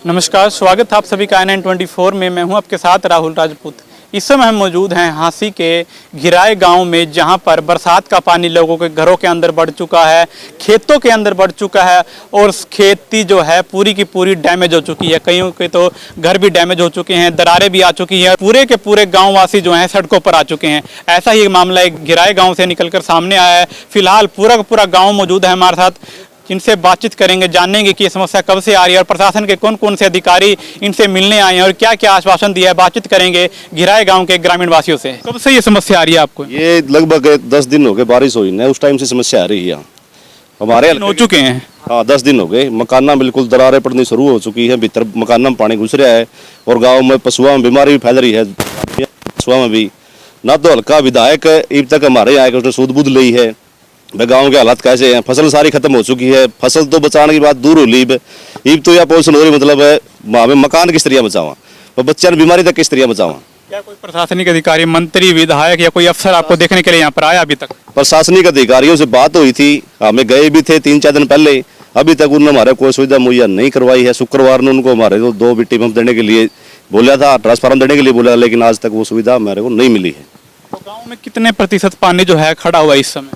नमस्कार, स्वागत है आप सभी का INN24 में। मैं हूं आपके साथ राहुल राजपूत। इस समय हम मौजूद हैं हांसी के घिराए गांव में, जहां पर बरसात का पानी लोगों के घरों के अंदर बढ़ चुका है, खेतों के अंदर बढ़ चुका है और खेती जो है पूरी की पूरी डैमेज हो चुकी है। कईयों के तो घर भी डैमेज हो चुके हैं, दरारें भी आ चुकी हैं, पूरे के पूरे गाँव वासी जो हैं सड़कों पर आ चुके हैं। ऐसा ही मामला एक घिराए गाँव से निकलकर सामने आया है। फिलहाल पूरा का पूरा गाँव मौजूद है हमारे साथ, इनसे बातचीत करेंगे, जानेंगे कि ये समस्या कब से आ रही है और प्रशासन के कौन कौन से अधिकारी इनसे मिलने आए हैं और क्या क्या आश्वासन दिया है। बातचीत करेंगे घिराए गांव के ग्रामीण वासियों से। कब से ये समस्या आ रही है आपको? ये लगभग 10 दिन हो गए, बारिश हुई ना, उस टाइम से समस्या आ रही है। हमारे हो चुके हैं। हाँ, 10 दिन हो गए। मकाना बिल्कुल दरारें पड़नी शुरू हो चुकी है, भीतर मकाना में पानी घुस रहा है और गाँव में पशुओं में बीमारी भी फैल रही है। पशुओं में भी ना तो हल्का विधायक अब तक हमारे यहाँ उसने सूद बूद ली है। गाँव के हालात कैसे हैं? फसल सारी खत्म हो चुकी है, फसल तो बचाने की बात दूर हो ली। ईब तो यह पोजिशन हो रही, मतलब है हमें मकान किस तरह बचावा और बच्चों बीमारी तक किस तरह बचावा। क्या कोई प्रशासनिक अधिकारी, मंत्री, विधायक या कोई अफसर आपको देखने के लिए यहाँ पर आया अभी तक? प्रशासनिक अधिकारियों से बात हुई थी, हमें गए भी थे 3-4 दिन पहले। अभी तक उन्होंने हमारे कोई सुविधा मुहैया नहीं करवाई है। शुक्रवार ने उनको हमारे को 2 बिट्टी पंप देने के लिए बोला था, ट्रांसफार्मर देने के लिए बोला, लेकिन आज तक वो सुविधा हमारे को नहीं मिली है। तो गाँव में कितने प्रतिशत पानी जो है खड़ा हुआ है इस समय?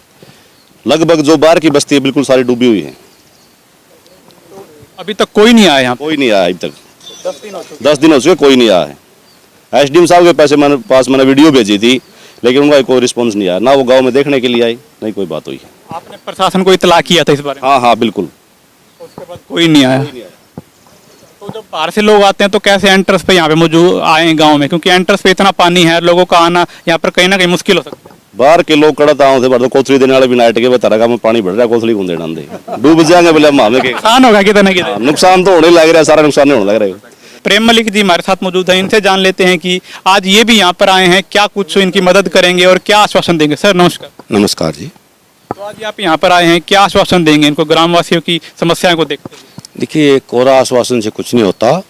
लगभग जो बाहर की बस्ती है बिल्कुल सारी डूबी हुई है। अभी तक कोई नहीं आया यहाँ? कोई नहीं आया अभी तक। 10 दिन हो चुके। 10 दिन हो चुके, कोई नहीं आया है। SDM साहब के पास मैंने वीडियो भेजी थी, लेकिन उनका कोई रिस्पॉन्स नहीं आया। ना वो गांव में देखने के लिए आई, नहीं कोई बात हुई। आपने प्रशासन को इतला किया था इस बारे में? हाँ, बिल्कुल। उसके बाद कोई नहीं आया। तो जब बाहर से लोग आते हैं तो कैसे एंट्रेंस पे यहाँ पे मौजूद आए हैं गाँव में? क्योंकि एंट्रेंस पे इतना पानी है, लोगों का आना यहाँ पर कहीं ना कहीं मुश्किल हो सकता है। बाहर के लोग कड़ा ताऊ से भर कोथली देने वाले भी नाइट के बता रहा पानी बढ़ रहा है, कोथली कौन देना दे, डूब जाएंगे बोले हमें के। नुकसान होगा कितना कितना? नुकसान तो होने लग रहा है, सारा नुकसान नहीं होने लग रहा है। प्रेम मलिक जी हमारे साथ मौजूद हैं, इनसे जान लेते हैं कि आज ये भी यहाँ पर आए हैं, क्या कुछ इनकी मदद करेंगे और क्या आश्वासन देंगे। सर नमस्कार। नमस्कार जी। तो आज आप यहाँ पर आए हैं, क्या आश्वासन देंगे इनको ग्रामवासियों की समस्याओं को देखते हुए? देखिए, कोरा आश्वासन से कुछ नहीं होता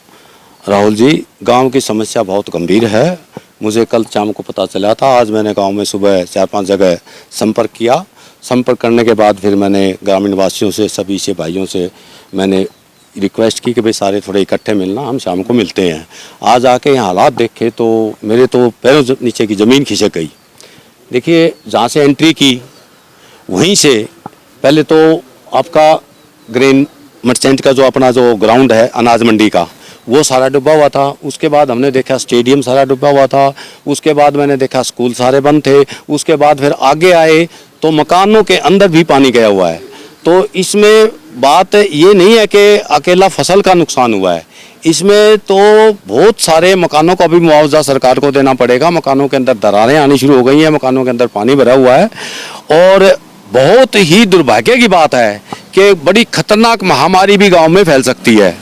राहुल जी। गांव की समस्या बहुत गंभीर है। मुझे कल शाम को पता चला था। आज मैंने गांव में सुबह 4-5 जगह संपर्क किया। संपर्क करने के बाद फिर मैंने ग्रामीण वासियों से, सभी से भाइयों से मैंने रिक्वेस्ट की कि भाई सारे थोड़े इकट्ठे मिलना, हम शाम को मिलते हैं। आज आके यहाँ हालात देखे तो मेरे तो पैरों नीचे की ज़मीन खिसक गई। देखिए, जहाँ से एंट्री की वहीं से पहले तो आपका ग्रेन मर्चेंट का जो अपना जो ग्राउंड है अनाज मंडी का, वो सारा डूबा हुआ था। उसके बाद हमने देखा स्टेडियम सारा डूबा हुआ था। उसके बाद मैंने देखा स्कूल सारे बंद थे। उसके बाद फिर आगे आए तो मकानों के अंदर भी पानी गया हुआ है। तो इसमें बात ये नहीं है कि अकेला फसल का नुकसान हुआ है, इसमें तो बहुत सारे मकानों का भी मुआवजा सरकार को देना पड़ेगा। मकानों के अंदर दरारें आनी शुरू हो गई हैं, मकानों के अंदर पानी भरा हुआ है। और बहुत ही दुर्भाग्य की बात है कि बड़ी खतरनाक महामारी भी गाँव में फैल सकती है।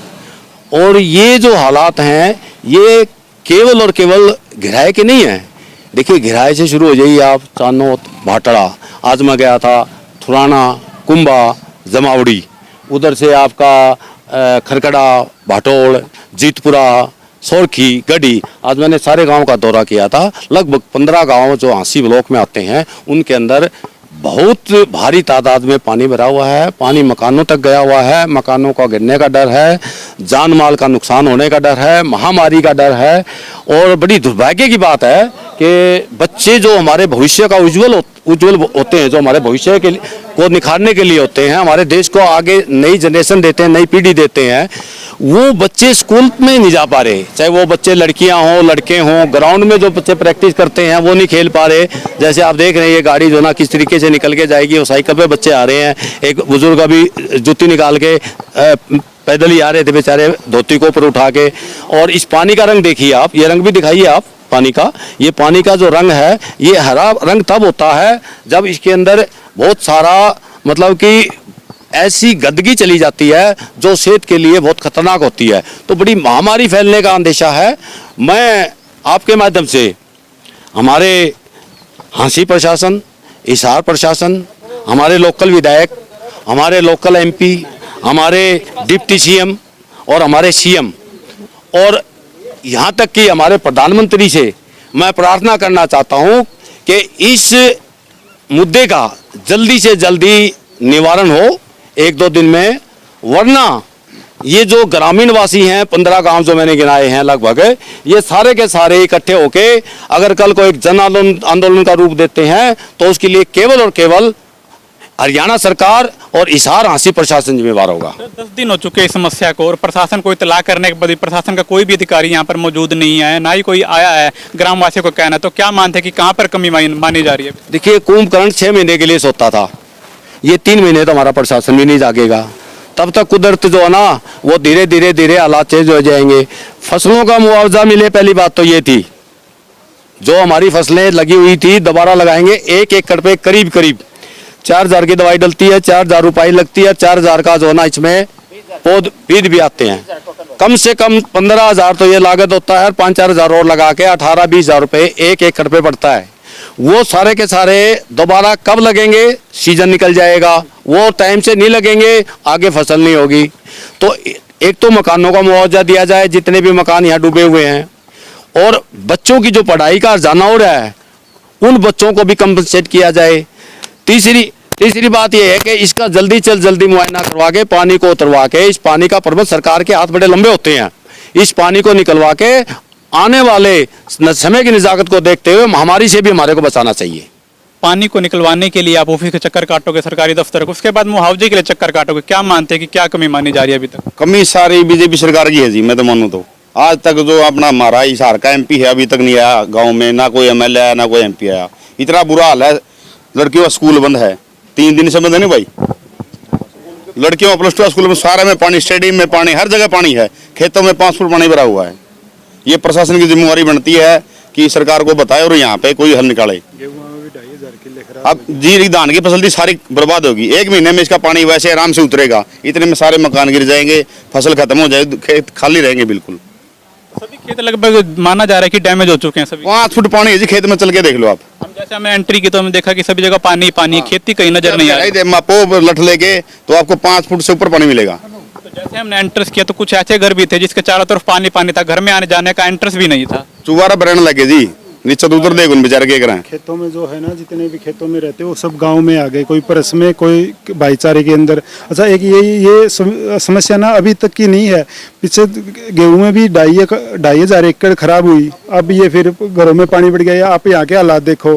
और ये जो हालात हैं ये केवल और केवल घिराए के नहीं हैं। देखिए, घिराए से शुरू हो जाइए आप, चानोत, भाटड़ा, आज मैं गया था, थुराना, कुंबा, जमावड़ी, उधर से आपका खरकड़ा, भाटोड़, जीतपुरा, सोरखी, गढ़ी, आज मैंने सारे गांव का दौरा किया था। लगभग 15 गांव जो हांसी ब्लॉक में आते हैं उनके अंदर बहुत भारी तादाद में पानी भरा हुआ है। पानी मकानों तक गया हुआ है, मकानों का गिरने का डर है, जान माल का नुकसान होने का डर है, महामारी का डर है। और बड़ी दुर्भाग्य की बात है कि बच्चे जो हमारे भविष्य का उज्जवल होते हैं, जो हमारे भविष्य के को निखारने के लिए होते हैं, हमारे देश को आगे नई जनरेशन देते हैं, नई पीढ़ी देते हैं, वो बच्चे स्कूल में नहीं जा पा रहे। चाहे वो बच्चे लड़कियां हों, लड़के हों, ग्राउंड में जो बच्चे प्रैक्टिस करते हैं वो नहीं खेल पा रहे। जैसे आप देख रहे हैं ये गाड़ी जो ना किस तरीके से निकल के जाएगी, वो साइकिल पे बच्चे आ रहे हैं। एक बुजुर्ग अभी जूती निकाल के पैदल ही आ रहे थे बेचारे, धोती को ऊपर उठा के। और इस पानी का रंग देखिए आप, ये रंग भी दिखाइए आप पानी का। ये पानी का जो रंग है, ये हरा रंग तब होता है जब इसके अंदर बहुत सारा मतलब कि ऐसी गंदगी चली जाती है जो सेहत के लिए बहुत खतरनाक होती है। तो बड़ी महामारी फैलने का अंदेशा है। मैं आपके माध्यम से हमारे हांसी प्रशासन, हिसार प्रशासन, हमारे लोकल विधायक, हमारे लोकल MP, हमारे डिप्टी CM और हमारे CM और यहाँ तक कि हमारे प्रधानमंत्री से मैं प्रार्थना करना चाहता हूँ कि इस मुद्दे का जल्दी से जल्दी निवारण हो 1-2 दिन में, वरना ये जो ग्रामीण वासी हैं 15 गांव जो मैंने गिनाए हैं लगभग, ये सारे के सारे इकट्ठे होके अगर कल को एक जन आंदोलन का रूप देते हैं तो उसके लिए केवल और केवल हरियाणा सरकार और हिसार हांसी प्रशासन जिम्मेवार होगा। 10 दिन हो चुके इस समस्या को और प्रशासन को इतला करने के बाद भी प्रशासन का कोई भी अधिकारी यहाँ पर मौजूद नहीं है, ना ही कोई आया है ग्रामवासियों को कहना। तो क्या मानते हैं कि कहाँ पर कमी मानी जा रही है? देखिए, कुंभकर्ण 6 महीने के लिए सोता था, ये 3 महीने तो हमारा प्रशासन भी नहीं जागेगा। तब तक कुदरत जो है ना वो धीरे धीरे हालात चेंज हो जाएंगे। फसलों का मुआवजा मिले, पहली बात तो ये थी। जो हमारी फसलें लगी हुई थी दोबारा लगाएंगे। 1 एकड़ पे करीब 4000 की दवाई डलती है, 4000 रुपये लगती है। 4000 का जो है ना इसमें पौध बीज भी आते हैं। कम से कम 15,000 तो ये लागत होता है। 5-4 हज़ार और लगा के 18-20 हज़ार रुपये 1 एकड़ पे पड़ता है। वो सारे के सारे दोबारा कब लगेंगे? सीजन निकल जाएगा, वो टाइम से नहीं लगेंगे, आगे फसल नहीं होगी। तो एक तो मकानों का मुआवजा दिया जाए, जितने भी मकान यहाँ डूबे हुए हैं, और बच्चों की जो पढ़ाई का जाना हो रहा है उन बच्चों को भी कंपनसेट किया जाए। तीसरी बात यह है कि इसका जल्दी मुआयना करवा के पानी को उतरवा के, इस पानी का प्रबंध, सरकार के हाथ बड़े लंबे होते हैं, इस पानी को निकलवा के आने वाले समय की निजाकत को देखते हुए महामारी से भी हमारे को बचाना चाहिए। पानी को निकलवाने के लिए आप ऑफिस के चक्कर काटोगे, सरकारी दफ्तर को, उसके बाद मुआवजे के लिए चक्कर काटोगे। क्या मानते हैं कि क्या कमी मानी जा रही है अभी तक? कमी सारी बीजेपी सरकार की है जी, मैं तो मानूं तो। आज तक जो अपना हमारा हिसार का एमपी है अभी तक नहीं आया गाँव में, ना कोई एमएलए आया ना कोई एमपी आया। इतना बुरा हाल है, लड़कियों का स्कूल बंद है, 3 दिन से बंद है नहीं भाई। लड़कियों का +2 स्कूल में सारे में पानी, स्टेडियम में पानी, हर जगह पानी है, खेतों में 5 फुट पानी भरा हुआ है। ये प्रशासन की जिम्मेवारी बनती है कि सरकार को बताए और यहाँ पे कोई हल निकाले। अब जी धान की फसल थी सारी बर्बाद होगी, 1 महीने में इसका पानी वैसे आराम से उतरेगा, इतने में सारे मकान गिर जाएंगे, फसल खत्म हो जाएगी, खेत खाली रहेंगे बिल्कुल। सभी खेत लगभग माना जा रहा है कि डैमेज हो चुके हैं सभी। 5 फुट पानी है जी खेत में, चल के देख लो आप। हम जैसे हमने एंट्री की तो हमने देखा कि सभी जगह पानी पानी, खेती कहीं नजर नहीं आ रही। मापो लठ लेके तो आपको 5 फुट से ऊपर पानी मिलेगा। तो जैसे हमने एंट्रेंस किया तो कुछ ऐसे घर भी थे जिसके चारों तरफ पानी पानी था, घर में आने जाने का एंट्रेंस भी नहीं था। चुबारा बरने लगे जी, नीचे तो उतर देगा, बेचारे क्या करें। खेतों में जो है ना, जितने भी खेतों में रहते वो सब गांव में आ गए, कोई परस में, कोई भाईचारे के अंदर। अच्छा, एक ये समस्या ना अभी तक की नहीं है। पीछे गेहूं में भी 2,500 एकड़ खराब हुई, अब ये फिर घरों में पानी बढ़ गया। आप यहाँ के हालात देखो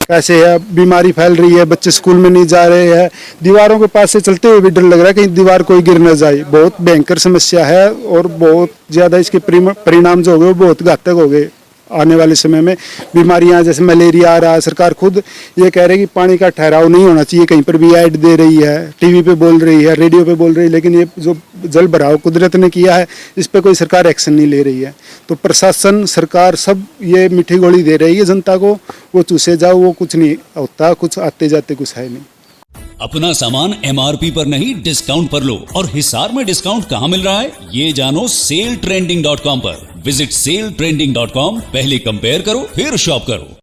कैसे है, बीमारी फैल रही है, बच्चे स्कूल में नहीं जा रहे हैं, दीवारों के पास से चलते हुए भी डर लग रहा है कहीं दीवार कोई गिर न जाए। बहुत भयंकर समस्या है और बहुत ज़्यादा इसके परिणाम जो हो गए वो बहुत घातक हो गए। आने वाले समय में बीमारियां जैसे मलेरिया आ रहा है, सरकार खुद ये कह रही है कि पानी का ठहराव नहीं होना चाहिए, कहीं पर भी ऐड दे रही है, टीवी पे बोल रही है, रेडियो पे बोल रही है, लेकिन ये जो जल भराव कुदरत ने किया है इस पे कोई सरकार एक्शन नहीं ले रही है। तो प्रशासन, सरकार सब ये मीठी गोली दे रही है जनता को, वो चूसे जाओ, वो कुछ नहीं होता, कुछ आते जाते कुछ है नहीं। अपना सामान MRP पर नहीं डिस्काउंट पर लो। और हिसार में डिस्काउंट कहाँ मिल रहा है ये जानो SaleTrending.com पर। विजिट SaleTrending.com, पहले कंपेयर करो फिर शॉप करो।